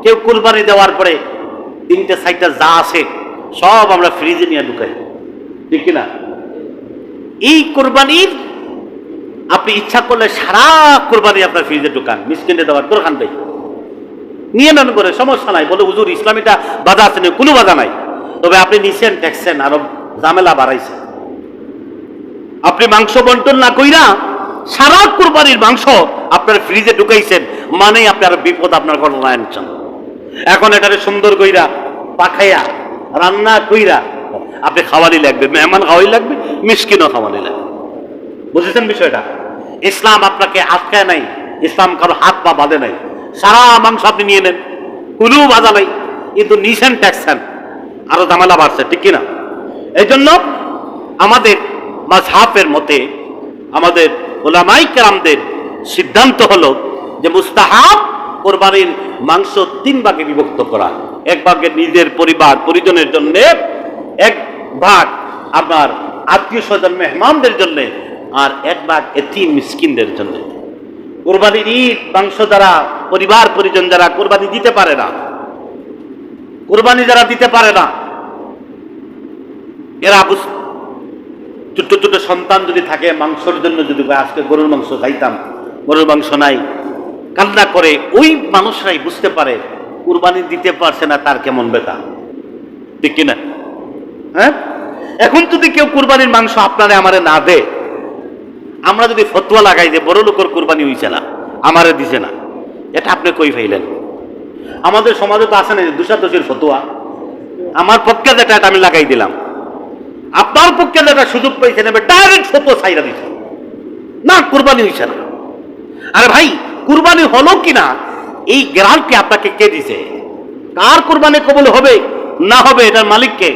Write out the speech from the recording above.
কেউ কুরবানি দেওয়ার পরে 3টে 4টা যা আছে সব আমরা ফ্রিজে নিয়ে ঢুকাই, ঠিক কিনা? এই কুরবানির আপনি ইচ্ছা করলে সারা কুরবানি আপনার ফ্রিজে ঢুকান, মিসকিনে দেওয়ার দরকার নেই, নিয়ে নেন করে, সমস্যা নাই। বলে হুজুর ইসলামীটা বাধা আছে, কোনো বাধা নাই। তবে আপনি নিছেন, দেখছেন, আরো ঝামেলা বাড়াইছেন। আপনি মাংস বন্টন না কইরা সারা কুরবানির মাংস আপনার ফ্রিজে ঢুকাইছেন, মানে আপনি আরো বিপদ আপনার ঘটনা আনছেন। এখন এটারে সুন্দর কইরা পাখাইয়া রান্না কইরা আপনি খাওয়ানি লাগবে, মেহমান খাওয়াই লাগবে, মিসকিনও খাওয়ানি লাগবে। বুঝেছেন বিষয়টা? ইসলাম আপনাকে আটকায় নাই, ইসলাম কারো হাত পা বাঁধে নাই। সারা মাংস আপনি নিয়ে নেন, কোনো বাধা নাই, কিন্তু নিছেন, ট্যাক্সেন, আরো ঝামেলা বাড়ছে, ঠিক কিনা? এই জন্য আমাদের মাযহাবের মতে, আমাদের উলামায়ে কেরামদের সিদ্ধান্ত হলো যে মুস্তাহাব কোরবানির মাংস 3 ভাগে বিভক্ত করা। 1 ভাগে নিজের পরিবার পরিজনের জন্য, 1 ভাগ আপনার আত্মীয় স্বজন মেহমানদের জন্য, আর 1 ভাগ এতিম মিসকিনদের জন্য। কোরবানির ঈদ মাংস দ্বারা পরিবার পরিজন যারা কোরবানি দিতে পারে না, কোরবানি যারা দিতে পারে না, এরা ছোট্ট ছোট্ট সন্তান যদি থাকে, মাংসের জন্য যদি আজকে গরুর মাংস খাইতাম, গরুর মাংস নাই, কান্না করে, ওই মানুষরাই বুঝতে পারে কুরবানি দিতে পারছে না তার কেমন ব্যথা, ঠিক কিনা? হ্যাঁ, এখন যদি কেউ কুরবানির মাংস আপনারে আমারে না দে, আমরা যদি ফতোয়া লাগাই যে বড় লোকের কুরবানি হইছে না, আমারে দিছে না, এটা আপনি কই ফাইলেন? আমাদের সমাজে তো আছে না দুষাদোষের ফতোয়া। আমার পক্ষে যেটা আমি লাগাই দিলাম, আপনার পক্ষে যেটা সুযোগ পাইছেন এবার ডাইরেক্ট ফতোয়া ছাইরা দিছে না, কুরবানি হইছে না। আরে ভাই, কুরবানি হলো কিনা এই গ্যারান্টি আপনাকে কে দিছে? কার কুরবানি কবুল হবে না হবে এটার মালিককে।